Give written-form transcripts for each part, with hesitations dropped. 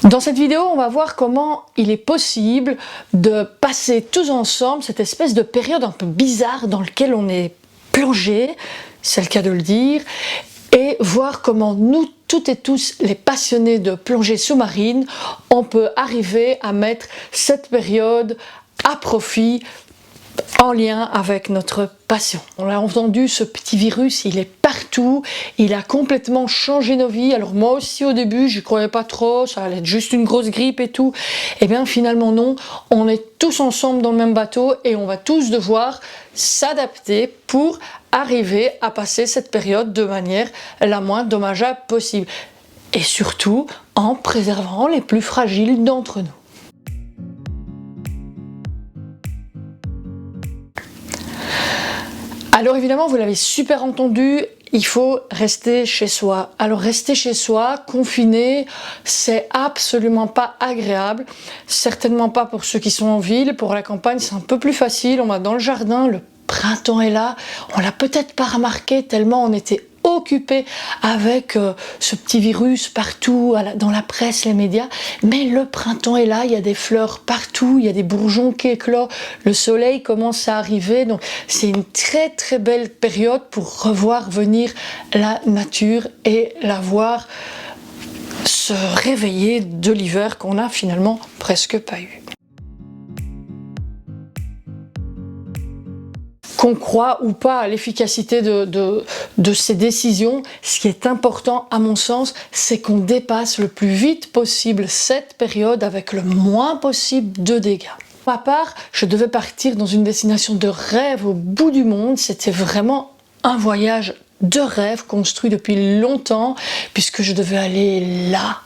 Dans cette vidéo, on va voir comment il est possible de passer tous ensemble cette espèce de période un peu bizarre dans laquelle on est plongé, c'est le cas de le dire, et voir comment nous, toutes et tous, les passionnés de plongée sous-marine, on peut arriver à mettre cette période à profit en lien avec notre passion. On l'a entendu, ce petit virus, il est partout, il a complètement changé nos vies. Alors moi aussi au début, j'y croyais pas trop, ça allait être juste une grosse grippe et tout. Et bien finalement non, on est tous ensemble dans le même bateau et on va tous devoir s'adapter pour arriver à passer cette période de manière la moins dommageable possible. Et surtout en préservant les plus fragiles d'entre nous. Alors évidemment, vous l'avez super entendu, il faut rester chez soi. Alors rester chez soi, confiné, c'est absolument pas agréable. Certainement pas pour ceux qui sont en ville. Pour la campagne, c'est un peu plus facile. On va dans le jardin, le printemps est là. On l'a peut-être pas remarqué tellement on était occupé avec ce petit virus partout, dans la presse, les médias, mais le printemps est là, il y a des fleurs partout, il y a des bourgeons qui éclorent, le soleil commence à arriver, donc c'est une très très belle période pour revoir venir la nature et la voir se réveiller de l'hiver qu'on n'a finalement presque pas eu. Qu'on croit ou pas à l'efficacité de ces décisions, ce qui est important à mon sens, c'est qu'on dépasse le plus vite possible cette période avec le moins possible de dégâts. Pour ma part, je devais partir dans une destination de rêve au bout du monde, c'était vraiment un voyage de rêve construit depuis longtemps puisque je devais aller là,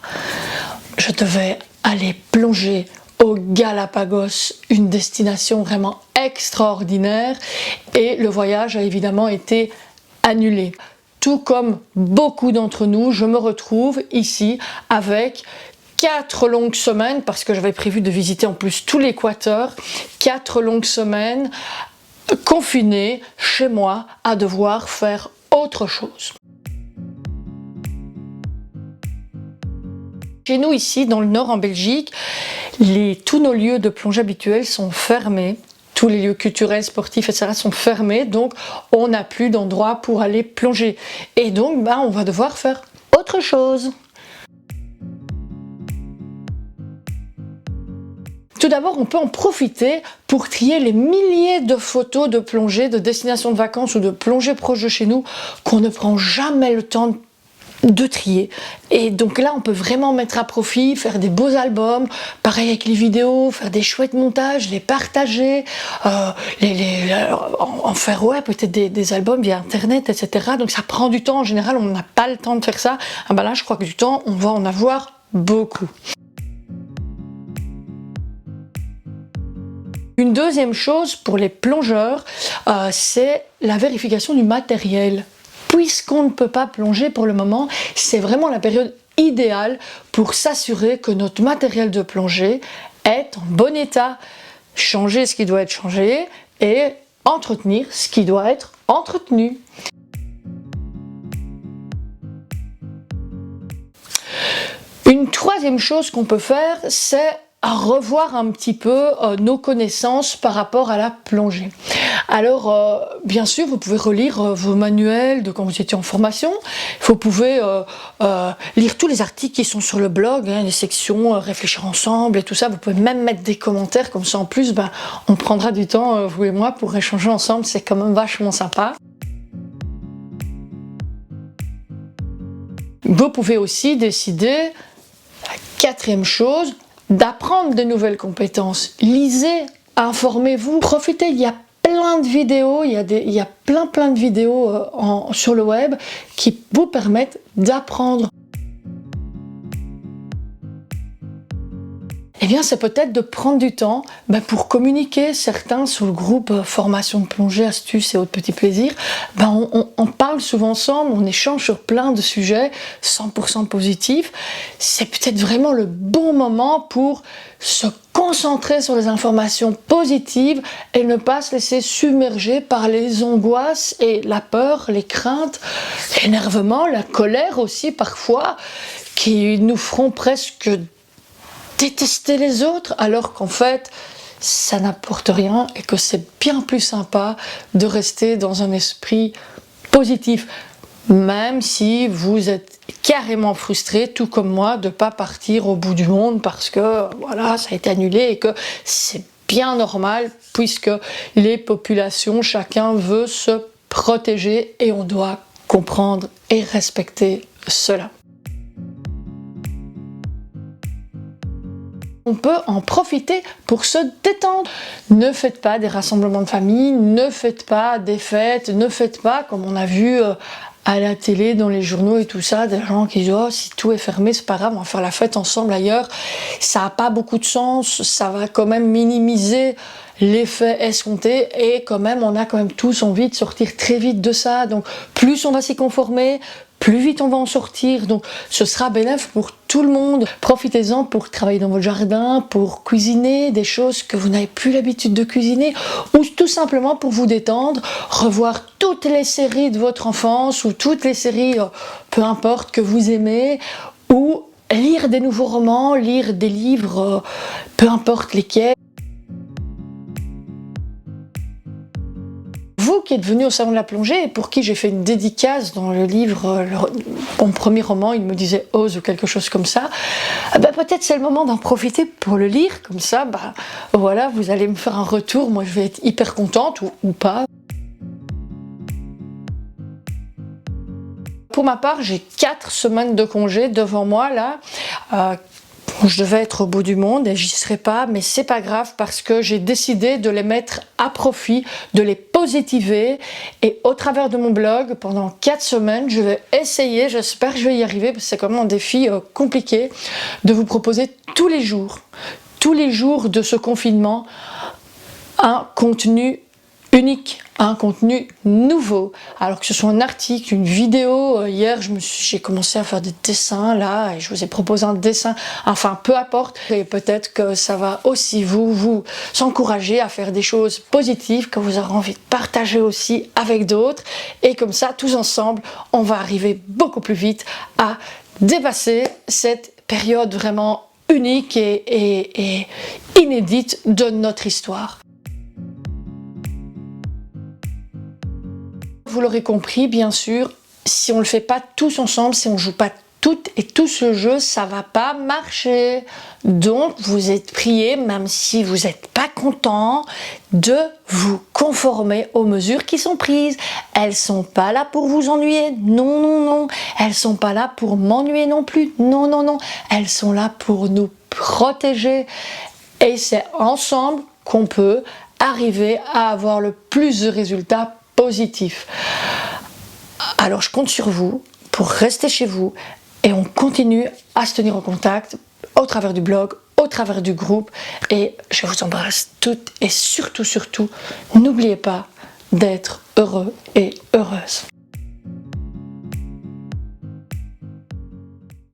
je devais aller plonger au Galapagos, une destination vraiment extraordinaire et le voyage a évidemment été annulé. Tout comme beaucoup d'entre nous, je me retrouve ici avec 4 longues semaines, parce que j'avais prévu de visiter en plus tout l'Équateur, 4 longues semaines confinées chez moi à devoir faire autre chose. Chez nous ici, dans le nord en Belgique, tous nos lieux de plongée habituels sont fermés. Tous les lieux culturels, sportifs, etc. sont fermés, donc on n'a plus d'endroit pour aller plonger. Et donc, on va devoir faire autre chose. Tout d'abord, on peut en profiter pour trier les milliers de photos de plongée, de destinations de vacances ou de plongée proches de chez nous qu'on ne prend jamais le temps de trier. Et donc là, on peut vraiment mettre à profit, faire des beaux albums, pareil avec les vidéos, faire des chouettes montages, les partager, en faire peut-être des albums via internet, etc. Donc ça prend du temps, en général, on n'a pas le temps de faire ça. Là, je crois que du temps, on va en avoir beaucoup. Une deuxième chose pour les plongeurs, c'est la vérification du matériel. Puisqu'on ne peut pas plonger pour le moment, c'est vraiment la période idéale pour s'assurer que notre matériel de plongée est en bon état, changer ce qui doit être changé et entretenir ce qui doit être entretenu. Une troisième chose qu'on peut faire, c'est à revoir un petit peu nos connaissances par rapport à la plongée. Alors, bien sûr, vous pouvez relire vos manuels de quand vous étiez en formation. Vous pouvez lire tous les articles qui sont sur le blog, les sections réfléchir ensemble et tout ça. Vous pouvez même mettre des commentaires, comme ça en plus, on prendra du temps, vous et moi, pour échanger ensemble. C'est quand même vachement sympa. Vous pouvez aussi décider, la quatrième chose, d'apprendre de nouvelles compétences. Lisez, informez-vous, profitez, il y a plein de vidéos, il y a plein de vidéos sur le web qui vous permettent d'apprendre. Eh bien, c'est peut-être de prendre du temps pour communiquer. Certains sur le groupe formation de plongée, astuces et autres petits plaisirs, on parle souvent ensemble, on échange sur plein de sujets 100% positifs. C'est peut-être vraiment le bon moment pour se concentrer sur les informations positives et ne pas se laisser submerger par les angoisses et la peur, les craintes, l'énervement, la colère aussi parfois, qui nous feront presque détester les autres alors qu'en fait ça n'apporte rien et que c'est bien plus sympa de rester dans un esprit positif, même si vous êtes carrément frustré, tout comme moi, de ne pas partir au bout du monde parce que voilà, ça a été annulé et que c'est bien normal puisque les populations, chacun veut se protéger et on doit comprendre et respecter cela. On peut en profiter pour se détendre. Ne faites pas des rassemblements de famille, ne faites pas des fêtes, ne faites pas comme on a vu à la télé, dans les journaux et tout ça, des gens qui disent « Oh, si tout est fermé, c'est pas grave, on va faire la fête ensemble ailleurs ». Ça n'a pas beaucoup de sens, ça va quand même minimiser l'effet escompté et quand même, on a quand même tous envie de sortir très vite de ça. Donc, plus on va s'y conformer, plus vite on va en sortir, donc ce sera bénéfique pour tout le monde. Profitez-en pour travailler dans votre jardin, pour cuisiner des choses que vous n'avez plus l'habitude de cuisiner, ou tout simplement pour vous détendre, revoir toutes les séries de votre enfance, ou toutes les séries, peu importe, que vous aimez, ou lire des nouveaux romans, lire des livres, peu importe lesquels. Vous qui êtes venu au Salon de la Plongée et pour qui j'ai fait une dédicace dans le livre, mon premier roman, il me disait « Ose » ou quelque chose comme ça, peut-être c'est le moment d'en profiter pour le lire, comme ça, voilà, vous allez me faire un retour, moi je vais être hyper contente ou pas. Pour ma part, j'ai 4 semaines de congé devant moi là, je devais être au bout du monde et j'y serai pas, mais c'est pas grave parce que j'ai décidé de les mettre à profit, de les positiver et au travers de mon blog, pendant 4 semaines, je vais essayer, j'espère que je vais y arriver parce que c'est quand même un défi compliqué, de vous proposer tous les jours de ce confinement, un contenu unique, un contenu nouveau, alors que ce soit un article, une vidéo. Hier j'ai commencé à faire des dessins là et je vous ai proposé un dessin, enfin peu importe, et peut-être que ça va aussi vous encourager à faire des choses positives que vous aurez envie de partager aussi avec d'autres, et comme ça tous ensemble on va arriver beaucoup plus vite à dépasser cette période vraiment unique et inédite de notre histoire. Vous l'aurez compris, bien sûr, si on ne le fait pas tous ensemble, si on ne joue pas toutes et tous le jeu, ça va pas marcher. Donc, vous êtes priés, même si vous n'êtes pas content, de vous conformer aux mesures qui sont prises. Elles sont pas là pour vous ennuyer, non, non, non. Elles sont pas là pour m'ennuyer non plus, non, non, non. Elles sont là pour nous protéger. Et c'est ensemble qu'on peut arriver à avoir le plus de résultats positif. Alors je compte sur vous pour rester chez vous et on continue à se tenir en contact au travers du blog, au travers du groupe, et je vous embrasse toutes et surtout, n'oubliez pas d'être heureux et heureuse.